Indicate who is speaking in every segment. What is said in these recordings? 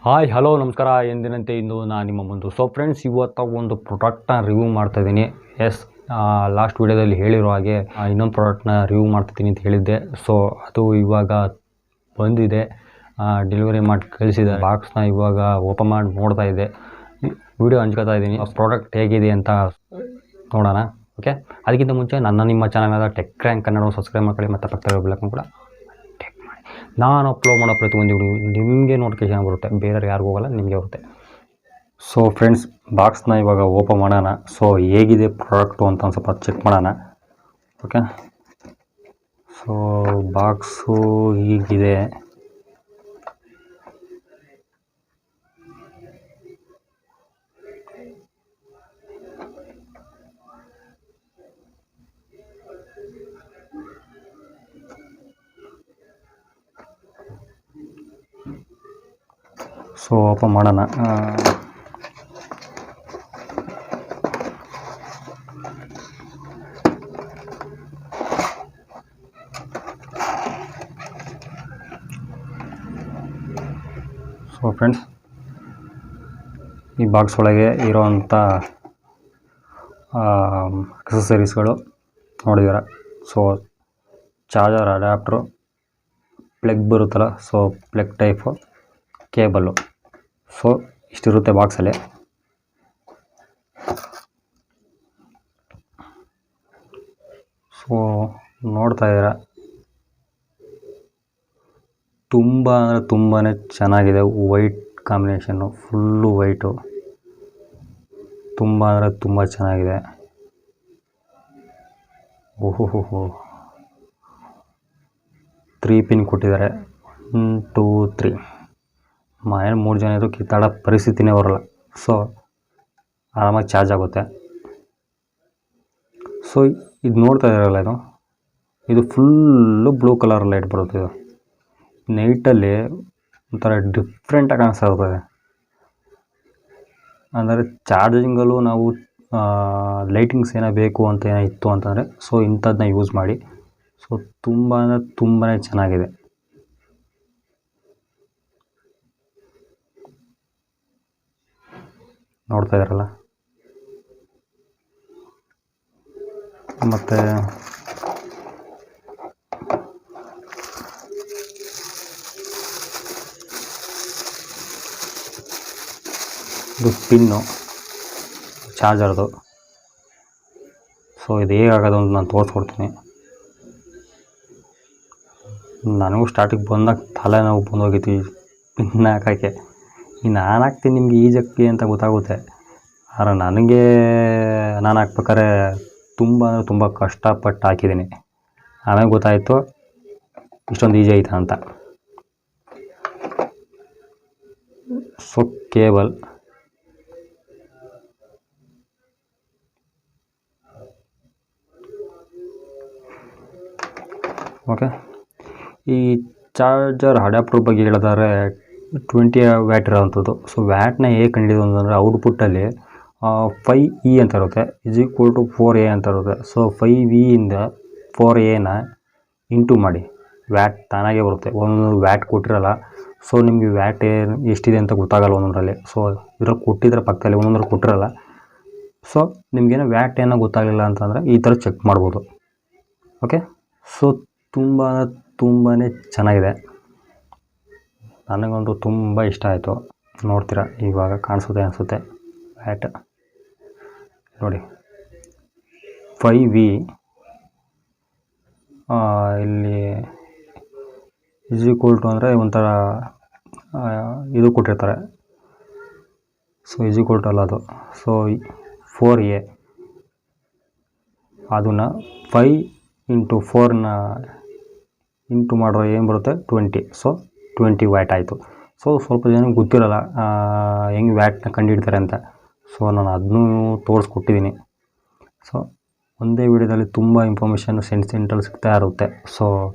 Speaker 1: Hi hello ನಮಸ್ಕಾರ. ಎಂದಿನಂತೆ ಇಂದು ನಾನು ನಿಮ್ಮ ಮುಂದೆ. ಸೊ ಫ್ರೆಂಡ್ಸ್, ಇವತ್ತು ಒಂದು ಪ್ರಾಡಕ್ಟ್ನ ರಿವ್ಯೂ ಮಾಡ್ತಾಯಿದ್ದೀನಿ. ಎಸ್, ಲಾಸ್ಟ್ ವೀಡಿಯೋದಲ್ಲಿ ಹೇಳಿರೋ ಹಾಗೆ ಇನ್ನೊಂದು ಪ್ರಾಡಕ್ಟ್ನ ರಿವ್ಯೂ ಮಾಡ್ತಿದ್ದೀನಿ ಅಂತ ಹೇಳಿದ್ದೆ. ಸೊ ಅದು ಇವಾಗ ಬಂದಿದೆ, ಡೆಲಿವರಿ ಮಾಡಿ ಕಳಿಸಿದೆ. ಬಾಕ್ಸ್ನ ಇವಾಗ ಓಪನ್ ಮಾಡಿ ನೋಡ್ತಾ ಇದ್ದೆ, ವಿಡಿಯೋ ಹಂಚ್ಕೊತಾ ಇದ್ದೀನಿ. ಪ್ರಾಡಕ್ಟ್ ಹೇಗಿದೆ ಅಂತ ನೋಡೋಣ. ಓಕೆ, ಅದಕ್ಕಿಂತ ಮುಂಚೆ ನಿಮ್ಮ ಚಾನಲ್ ಟೆಕ್ ಕನ್ನಡ ಸಬ್ಸ್ಕ್ರೈಬ್ ಮಾಡ್ಕೊಳ್ಳಿ ಮತ್ತು ಪಕ್ಕದಲ್ಲಿ ಬೆಲ್ ಐಕಾನ್ ಕೂಡ ಟೆಕ್ ಮಾಡಿ. ನಾನು ಅಪ್ಲೋಡ್ ಮಾಡೋ ಪ್ರತಿಯೊಂದು ವಿಡಿಯೋ ನಿಮಗೆ ನೋಟಿಫಿಕೇಶನ್ ಬರುತ್ತೆ, ಬೇರೆ ಯಾರಿಗೂ ಹೋಗಲ್ಲ, ನಿಮಗೆ ಬರುತ್ತೆ. ಸೊ ಫ್ರೆಂಡ್ಸ್, ಬಾಕ್ಸ್ನ ಇವಾಗ ಓಪನ್ ಮಾಡೋಣ. ಸೊ ಹೇಗಿದೆ ಪ್ರಾಡಕ್ಟು ಅಂತ ಒಂದು ಸ್ವಲ್ಪ ಚೆಕ್ ಮಾಡೋಣ. ಓಕೆ, ಸೊ ಬಾಕ್ಸು ಹೀಗಿದೆ. ಸೊ ಓಪನ್ ಮಾಡೋಣ. ಸೊ ಫ್ರೆಂಡ್ಸ್, ಈ ಬಾಕ್ಸ್ ಒಳಗೆ ಇರೋವಂಥ ಅಕ್ಸೆಸರೀಸ್ಗಳು ನೋಡಿದ್ದೀರ. ಸೊ ಚಾರ್ಜರ್, ಅಡ್ಯಾಪ್ಟ್ರು, ಪ್ಲಗ್ ಬರುತ್ತಲ್ಲ, so plug type, cable. So ಇಷ್ಟಿರುತ್ತೆ ಬಾಕ್ಸಲ್ಲಿ. ಸೊ ನೋಡ್ತಾ ಇದ್ದೀರ, ತುಂಬ ಅಂದರೆ ತುಂಬಾ ಚೆನ್ನಾಗಿದೆ. ವೈಟ್ ಕಾಂಬಿನೇಷನ್ನು, ಫುಲ್ಲು ವೈಟು, ತುಂಬ ಅಂದರೆ ತುಂಬ ಚೆನ್ನಾಗಿದೆ. ಓಹೋ, 3 ಪಿನ್ ಕೊಟ್ಟಿದ್ದಾರೆ. 1 2 3. ಮನೇಲಿ 3 ಜನ ಇದ್ದರೂ ಕಿತ್ತಾಡೋ ಪರಿಸ್ಥಿತಿನೇ ಬರೋಲ್ಲ. ಸೊ ಆರಾಮಾಗಿ ಚಾರ್ಜ್ ಆಗುತ್ತೆ. ಸೊ ಇದು ನೋಡ್ತಾ ಇದ್ದಾರಲ್ಲ, ಇದು ಫುಲ್ಲು ಬ್ಲೂ ಕಲರ್ ಲೈಟ್ ಬರುತ್ತೆ. ಇದು ನೈಟಲ್ಲಿ ಒಂಥರ ಡಿಫ್ರೆಂಟಾಗಿ ಕಾಣಿಸ್ತಾ ಇರ್ತದೆ. ಅಂದರೆ ಚಾರ್ಜಿಂಗಲ್ಲೂ ನಾವು ಲೈಟಿಂಗ್ಸ್ ಏನೋ ಬೇಕು ಅಂತ ಏನೋ ಇತ್ತು ಅಂತಂದರೆ ಸೊ ಇಂಥದ್ದನ್ನ ಯೂಸ್ ಮಾಡಿ. ಸೊ ತುಂಬ ಅಂದರೆ ತುಂಬಾ ಚೆನ್ನಾಗಿದೆ. ನೋಡ್ತಾ ಇದ್ದಾರಲ್ಲ. ಮತ್ತು ಇದು ಪಿನ್ನು ಚಾರ್ಜರ್ದು. ಸೊ ಇದು ಹೇಗಾಗೋದು ಅಂತ ನಾನು ತೋರಿಸ್ಕೊಡ್ತೀನಿ. ನನಗೂ ಸ್ಟಾರ್ಟಿಗೆ ಬಂದಾಗ ತಲೆನೋವು ಬಂದೋಗಿತ್ತು ಪಿನ್ ಹಾಕೋಕ್ಕೆ. ನಾನು ಹಾಕ್ತೀನಿ ನಿಮಗೆ ಈಜಕ್ಕೆ ಅಂತ ಗೊತ್ತಾಗುತ್ತೆ, ಆದರೆ ನಾನು ಹಾಕ್ಬೇಕಾದ್ರೆ ತುಂಬ ಕಷ್ಟಪಟ್ಟು ಹಾಕಿದ್ದೀನಿ. ಆಮೇಲೆ ಗೊತ್ತಾಯಿತು ಇಷ್ಟೊಂದು ಈಜಿ ಆಯ್ತಾ ಅಂತ. So cable, okay. ಈ ಚಾರ್ಜರ್ ಅಡ್ಯಾಪ್ಟರ್ ಬಗ್ಗೆ ಹೇಳಿದರೆ 20 ವ್ಯಾಟ್ ಇರೋವಂಥದ್ದು. ಸೊ ವ್ಯಾಟ್ನ ಹೇಗೆ ಕಂಡಿದ್ದು ಅಂತಂದರೆ ಔಟ್ಪುಟ್ಟಲ್ಲಿ 5E ಅಂತ ಇರುತ್ತೆ, = 4A ಅಂತ ಇರುತ್ತೆ. ಸೊ 5V ಇಂದ 4Aನ ಇಂಟು ಮಾಡಿ, ವ್ಯಾಟ್ ತಾನಾಗೆ ಬರುತ್ತೆ. ಒಂದೊಂದು ವ್ಯಾಟ್ ಕೊಟ್ಟಿರಲ್ಲ. ಸೊ ನಿಮಗೆ ವ್ಯಾಟ್ ಎಷ್ಟಿದೆ ಅಂತ ಗೊತ್ತಾಗಲ್ಲ ಒಂದೊಂದರಲ್ಲಿ. ಸೊ ಇದ್ರಲ್ಲಿ ಕೊಟ್ಟಿದ್ರೆ ಪಕ್ಕದಲ್ಲಿ ಒಂದೊಂದ್ರಲ್ಲಿ ಕೊಟ್ಟಿರಲ್ಲ. ಸೊ ನಿಮಗೇನೋ ವ್ಯಾಟ್ ಏನೋ ಗೊತ್ತಾಗಲಿಲ್ಲ ಅಂತಂದರೆ ಈ ಥರ ಚೆಕ್ ಮಾಡ್ಬೋದು. ಓಕೆ, ಸೊ ತುಂಬಾ ಚೆನ್ನಾಗಿದೆ. ನನಗಂತೂ ತುಂಬ ಇಷ್ಟ ಆಯಿತು. ನೋಡ್ತೀರಾ ಇವಾಗ ಕಾಣಿಸುತ್ತೆ ಅನಿಸುತ್ತೆ ವ್ಯಾಟ್ ನೋಡಿ. 5V ಇಲ್ಲಿ = ಅಂದರೆ ಒಂಥರ ಇದು ಕೊಟ್ಟಿರ್ತಾರೆ. ಸೊ = ಅಲ್ಲ ಅದು. ಸೊ 4A ಅದನ್ನು 5 × 4ನ ಇಂಟು ಮಾಡಿದ್ರೆ ಏನು ಬರುತ್ತೆ 20. ಸೊ 20 ವ್ಯಾಟ್ ಆಯಿತು. ಸೊ ಸ್ವಲ್ಪ ಜನಕ್ಕೆ ಗೊತ್ತಿರಲ್ಲ ಹೆಂಗೆ ವ್ಯಾಟ್ನ ಕಂಡುಹಿಡ್ತಾರೆ ಅಂತ. ಸೊ ನಾನು ಅದನ್ನೂ ತೋರಿಸ್ಕೊಟ್ಟಿದ್ದೀನಿ. ಸೊ ಒಂದೇ ವಿಡಿಯೋದಲ್ಲಿ ತುಂಬ ಇನ್ಫಾರ್ಮೇಷನ್ ಸೆಂಟ್ರಲ್ಲಿ ಸಿಗ್ತಾ ಇರುತ್ತೆ. ಸೊ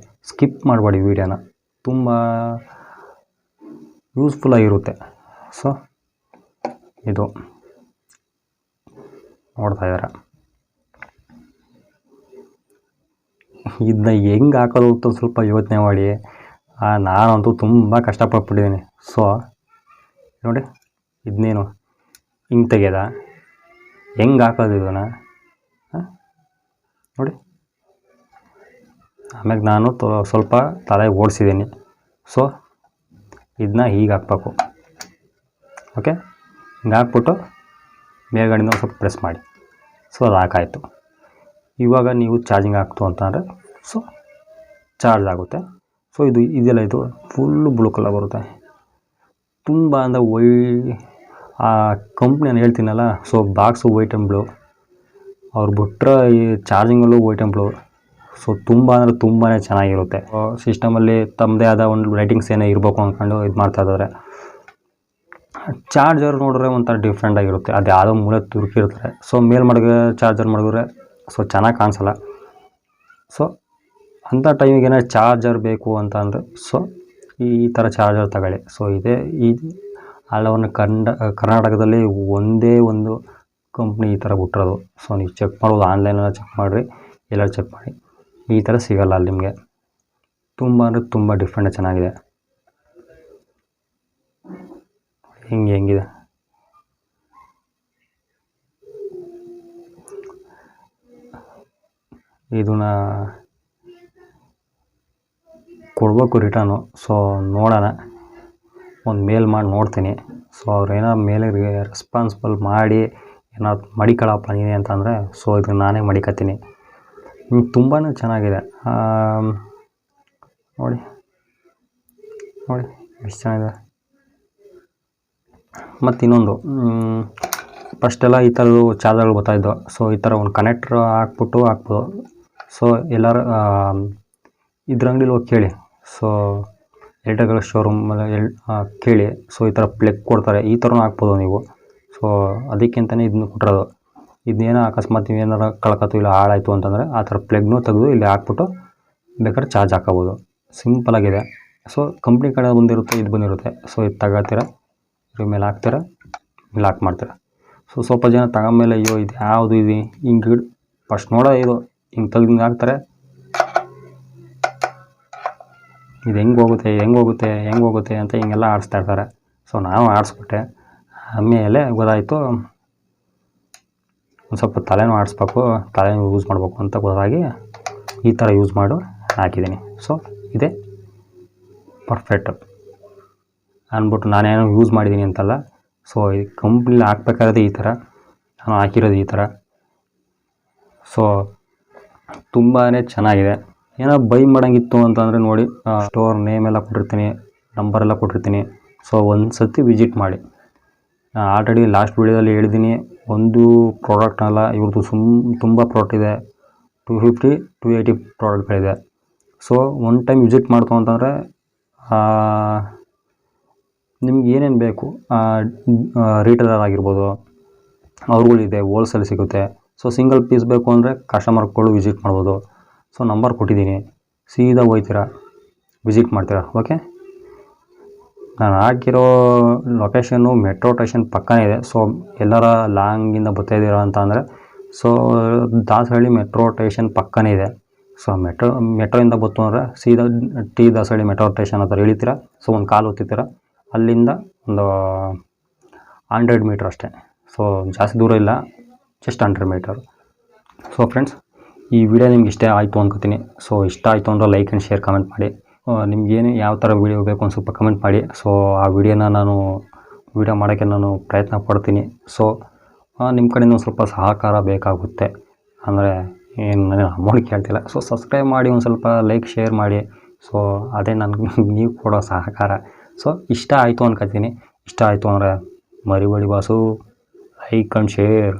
Speaker 1: ಸ್ಕಿಪ್ ಮಾಡಬೇಡಿ ವಿಡಿಯೋನ, ತುಂಬ ಯೂಸ್ಫುಲ್ಲಾಗಿರುತ್ತೆ. ಸೊ ಇದು ನೋಡ್ತಾ ಇದ್ದಾರೆ. ಇದನ್ನ ಹೆಂಗೆ ಹಾಕೋದು ಅಂತ ಸ್ವಲ್ಪ ಯೋಚನೆ ಮಾಡಿ. ನಾನಂತೂ ತುಂಬ ಕಷ್ಟಪಟ್ಬಿಟ್ಟಿದ್ದೀನಿ. ಸೊ ನೋಡಿ ಇದನ್ನೇನು ಹಿಂಗೆ ತೆಗೆದ, ಹೆಂಗೆ ಹಾಕೋದು ಇದನ್ನು ನೋಡಿ. ಆಮೇಲೆ ನಾನು ಸ್ವಲ್ಪ ತಲೆ ಓಡಿಸಿದ್ದೀನಿ. ಸೊ ಇದನ್ನ ಹೀಗೆ ಹಾಕ್ಬೇಕು. ಓಕೆ, ಹಿಂಗೆ ಹಾಕ್ಬಿಟ್ಟು ಮೇಲ್ಗಡೆಯಿಂದ ಸ್ವಲ್ಪ ಪ್ರೆಸ್ ಮಾಡಿ. ಸೊ ಅದು ಹಾಕಾಯಿತು. ಇವಾಗ ನೀವು ಚಾರ್ಜಿಂಗ್ ಹಾಕ್ತು ಅಂತಂದರೆ ಸೊ ಚಾರ್ಜ್ ಆಗುತ್ತೆ. ಸೊ ಇದೆಲ್ಲ ಇದು ಫುಲ್ಲು ಬ್ಲೂ ಕಲರ್ ಬರುತ್ತೆ. ತುಂಬ ಅಂದರೆ ಆ ಕಂಪ್ನಿ ನಾನು ಹೇಳ್ತೀನಲ್ಲ, so box white and blue, ಅವ್ರು ಬಿಟ್ಟರೆ ಈ ಚಾರ್ಜಿಂಗಲ್ಲೂ ವೈಟ್ ಆ್ಯಂಡ್ ಬ್ಲೂ. ಸೊ ತುಂಬ ಅಂದರೆ ತುಂಬಾ ಚೆನ್ನಾಗಿರುತ್ತೆ. ಸಿಸ್ಟಮಲ್ಲಿ ತಮ್ಮದೇ ಆದ ಒಂದು ರೈಟಿಂಗ್ಸ್ ಏನೇ ಇರಬೇಕು ಅಂದ್ಕೊಂಡು ಇದು ಮಾಡ್ತಾಯಿದ್ದಾರೆ. ಚಾರ್ಜರ್ ನೋಡಿದ್ರೆ ಒಂಥರ ಡಿಫ್ರೆಂಟಾಗಿರುತ್ತೆ, ಅದು ಯಾವುದೋ ಮೂಲೆ ತುರುಕಿರ್ತಾರೆ. ಸೊ ಮೇಲ್ ಮಡಗ ಚಾರ್ಜರ್ ಮಡಗಿದ್ರೆ ಸೊ ಚೆನ್ನಾಗಿ ಕಾಣಿಸಲ್ಲ. ಸೊ ಅಂಥ ಟೈಮಿಗೆ ಏನಾದ್ರು ಚಾರ್ಜರ್ ಬೇಕು ಅಂತ ಅಂದರೆ ಸೊ ಈ ಥರ ಚಾರ್ಜರ್ ತಗೊಳ್ಳಿ. ಸೊ ಇದೇ ಅಲ್ಲವನ್ನು ಕರ್ನಾಟಕದಲ್ಲಿ ಒಂದೇ ಒಂದು ಕಂಪ್ನಿ ಈ ಥರ ಬಿಟ್ಟಿರೋದು. ಸೊ ನೀವು ಚೆಕ್ ಮಾಡ್ಬೋದು, ಆನ್ಲೈನೆಲ್ಲ ಚೆಕ್ ಮಾಡಿರಿ, ಎಲ್ಲರೂ ಚೆಕ್ ಮಾಡಿ. ಈ ಥರ ಸಿಗೋಲ್ಲ ಅಲ್ಲಿ ನಿಮಗೆ. ತುಂಬ ಅಂದರೆ ತುಂಬ ಡಿಫ್ರೆಂಟ್ ಚೆನ್ನಾಗಿದೆ. ಹೆಂಗಿದೆ ಇದನ್ನ ಕೊಡಬೇಕು ರಿಟರ್ನು. ಸೊ ನೋಡೋಣ, ಒಂದು ಮೇಲ್ ಮಾಡಿ ನೋಡ್ತೀನಿ. ಸೊ ಅವ್ರೇನೋ ಮೇಲೆ ರೆಸ್ಪಾನ್ಸಿಬಲ್ ಮಾಡಿ ಏನಾದ್ರು ಮಡಿಕೊಳ್ಳಪ್ಪ ನೀನೇ ಅಂತಂದರೆ ಸೊ ಇದನ್ನು ನಾನೇ ಮಡಿಕತ್ತೀನಿ. ತುಂಬಾ ಚೆನ್ನಾಗಿದೆ. ನೋಡಿ ಎಷ್ಟು ಚೆನ್ನಾಗಿದೆ. ಮತ್ತು ಇನ್ನೊಂದು, ಫಸ್ಟೆಲ್ಲ ಈ ಥರದ್ದು ಚಾರ್ಜರ್ಗಳು ಬರ್ತಾಯಿದ್ದವು. ಸೊ ಈ ಥರ ಒಂದು ಕನೆಕ್ಟ್ರ್ ಹಾಕ್ಬೋದು. ಸೊ ಎಲ್ಲರೂ ಇದ್ರ ಅಂಗಡಿಲಿ ಹೋಗಿ ಕೇಳಿ. ಸೊ ಎಲೆಕ್ಟ್ರಿಕಲ್ ಶೋರೂಮಲ್ಲಿ ಕೇಳಿ. ಸೊ ಈ ಥರ ಪ್ಲಗ್ ಕೊಡ್ತಾರೆ, ಈ ಥರನೂ ಹಾಕ್ಬೋದು ನೀವು. ಸೊ ಅದಕ್ಕಿಂತಲೇ ಇದನ್ನು ಕೊಟ್ಟಿರೋದು. ಇದನ್ನೇನೋ ಅಕಸ್ಮಾತ್ ನೀವೇನಾರು ಕಳ್ಕೊತು ಇಲ್ಲ ಹಾಳಾಯಿತು ಅಂತಂದರೆ ಆ ಥರ ಪ್ಲಗ್ನೂ ತೆಗೆದು ಇಲ್ಲಿ ಹಾಕ್ಬಿಟ್ಟು ಬೇಕಾದ್ರೆ ಚಾರ್ಜ್ ಹಾಕೋಬೋದು. ಸಿಂಪಲಾಗಿದೆ. ಸೊ ಕಂಪ್ನಿ ಕಡೆ ಬಂದಿರುತ್ತೆ, ಇದು ಬಂದಿರುತ್ತೆ. ಸೊ ಇದು ತಗೋತೀರ, ಇದ್ರ ಮೇಲೆ ಹಾಕ್ತೀರ, ಇಲ್ಲಿ ಲಾಕ್ ಮಾಡ್ತೀರ. ಸೊ ಸ್ವಲ್ಪ ಜನ ತಗೊಂಡ್ಮೇಲೆ ಅಯ್ಯೋ ಇದು ಯಾವುದು ಇದು ಹಿಂಗೆ ಫಸ್ಟ್ ನೋಡೋ ಇದು ಹಿಂಗೆ ತೆಗೆದು ಹಾಕ್ತಾರೆ. ಇದು ಹೆಂಗೆ ಹೋಗುತ್ತೆ ಅಂತ ಹಿಂಗೆಲ್ಲ ಆಡಿಸ್ತಾ ಇರ್ತಾರೆ. ಸೊ ನಾವು ಆಡಿಸ್ಬಿಟ್ಟೆ. ಆಮೇಲೆ ಗೊತ್ತಾಯಿತು ಒಂದು ಸ್ವಲ್ಪ ತಲೆನೂ ಆಡಿಸ್ಬೇಕು, ತಲೆನೂ ಯೂಸ್ ಮಾಡಬೇಕು ಅಂತ ಗೊತ್ತಾಗಿ ಈ ಥರ ಯೂಸ್ ಮಾಡು ಹಾಕಿದ್ದೀನಿ. ಸೊ ಇದೇ ಪರ್ಫೆಕ್ಟ್ ಅಂದ್ಬಿಟ್ಟು ನಾನೇನೋ ಯೂಸ್ ಮಾಡಿದ್ದೀನಿ ಅಂತಲ್ಲ. ಸೊ ಈ ಕಂಪ್ನಿಲಿ ಹಾಕ್ಬೇಕಾದ್ರೆ ಈ ಥರ ನಾನು ಹಾಕಿರೋದು ಈ ಥರ. ಸೊ ತುಂಬಾ ಚೆನ್ನಾಗಿದೆ. ಏನೋ ಬೈ ಮಾಡೋಂಗಿತ್ತು ಅಂತಂದರೆ ನೋಡಿ, ಸ್ಟೋರ್ ನೇಮ್ ಎಲ್ಲ ಕೊಟ್ಟಿರ್ತೀನಿ, ನಂಬರೆಲ್ಲ ಕೊಟ್ಟಿರ್ತೀನಿ. ಸೊ ಒಂದು ಸರ್ತಿ ವಿಸಿಟ್ ಮಾಡಿ. ಆಲ್ರೆಡಿ ಲಾಸ್ಟ್ ವೀಡಿಯೋದಲ್ಲಿ ಹೇಳಿದ್ದೀನಿ, ಒಂದು ಪ್ರಾಡಕ್ಟ್ನಲ್ಲ ಇವ್ರದ್ದು ತುಂಬ ಪ್ರಾಡಕ್ಟ್ ಇದೆ. 250-280 ಪ್ರಾಡಕ್ಟ್ಗಳಿದೆ. ಸೊ ಒನ್ ಟೈಮ್ ವಿಸಿಟ್ ಮಾಡ್ತು ಅಂತಂದರೆ ನಿಮ್ಗೆ ಏನೇನು ಬೇಕು, ರೀಟೇಲರ್ ಆಗಿರ್ಬೋದು, ಅವ್ರುಗಳಿದೆ, ಹೋಲ್ಸೇಲ್ ಸಿಗುತ್ತೆ. ಸೊ ಸಿಂಗಲ್ ಪೀಸ್ ಬೇಕು ಅಂದರೆ ಕಸ್ಟಮರ್ಗಳು ವಿಸಿಟ್ ಮಾಡ್ಬೋದು. ಸೊ ನಂಬರ್ ಕೊಟ್ಟಿದ್ದೀನಿ, ಸೀದಾ ಹೋಗ್ತೀರಾ, ವಿಸಿಟ್ ಮಾಡ್ತೀರಾ. ಓಕೆ, ನಾನು ಹಾಕಿರೋ ಲೊಕೇಶನ್ನು ಮೆಟ್ರೋ ಸ್ಟೇಷನ್ ಪಕ್ಕನೇ ಇದೆ. ಸೊ ಎಲ್ಲರ ಲಾಂಗಿಂದ ಬರ್ತಾಯಿದ್ದೀರಾ ಅಂತ ಅಂದರೆ ಸೊ ದಾಸರಹಳ್ಳಿ ಮೆಟ್ರೋ ಸ್ಟೇಷನ್ ಪಕ್ಕನೇ ಇದೆ. ಸೊ ಮೆಟ್ರೋಯಿಂದ ಬತ್ತು ಅಂದರೆ ಸೀದಾ ದಾಸರಹಳ್ಳಿ ಮೆಟ್ರೋ ಸ್ಟೇಷನ್ ಹತ್ರ ಇಳಿತೀರ. ಸೊ ಒಂದು ಕಾಲು ಹೊತ್ತಿರ್ತೀರ, ಅಲ್ಲಿಂದ ಒಂದು 100 ಮೀಟ್ರ್ ಅಷ್ಟೇ. ಸೊ ಜಾಸ್ತಿ ದೂರ ಇಲ್ಲ, ಜಸ್ಟ್ 100 ಮೀಟರ್. ಸೊ ಫ್ರೆಂಡ್ಸ್, ಈ ವಿಡಿಯೋ ನಿಮ್ಗೆ ಇಷ್ಟ ಆಯಿತು ಅನ್ಕೋತೀನಿ. ಸೊ ಇಷ್ಟ ಆಯಿತು ಅಂದರೆ ಲೈಕ್ ಆ್ಯಂಡ್ ಶೇರ್ ಕಮೆಂಟ್ ಮಾಡಿ. ನಿಮ್ಗೇನು ಯಾವ ಥರ ವೀಡಿಯೋ ಬೇಕು ಒಂದು ಸ್ವಲ್ಪ ಕಮೆಂಟ್ ಮಾಡಿ. ಸೊ ಆ ವಿಡಿಯೋನ ನಾನು ಮಾಡೋಕ್ಕೆ ನಾನು ಪ್ರಯತ್ನ ಪಡ್ತೀನಿ. ಸೊ ನಿಮ್ಮ ಕಡೆಯಿಂದ ಒಂದು ಸ್ವಲ್ಪ ಸಹಕಾರ ಬೇಕಾಗುತ್ತೆ. ಅಂದರೆ ಏನು ನಾನು ಅಮೌಂಟ್ ಕೇಳ್ತಿಲ್ಲ. ಸೊ ಸಬ್ಸ್ಕ್ರೈಬ್ ಮಾಡಿ, ಒಂದು ಸ್ವಲ್ಪ ಲೈಕ್ ಶೇರ್ ಮಾಡಿ. ಸೊ ಅದೇ ನನಗೆ ನೀವು ಕೊಡೋ ಸಹಕಾರ. ಸೊ ಇಷ್ಟ ಆಯಿತು ಅನ್ಕೋತೀನಿ. ಇಷ್ಟ ಆಯಿತು ಅಂದರೆ ಮರಿಬೇಡಿ ಬಾಸು, ಲೈಕ್ ಆ್ಯಂಡ್ ಶೇರ್.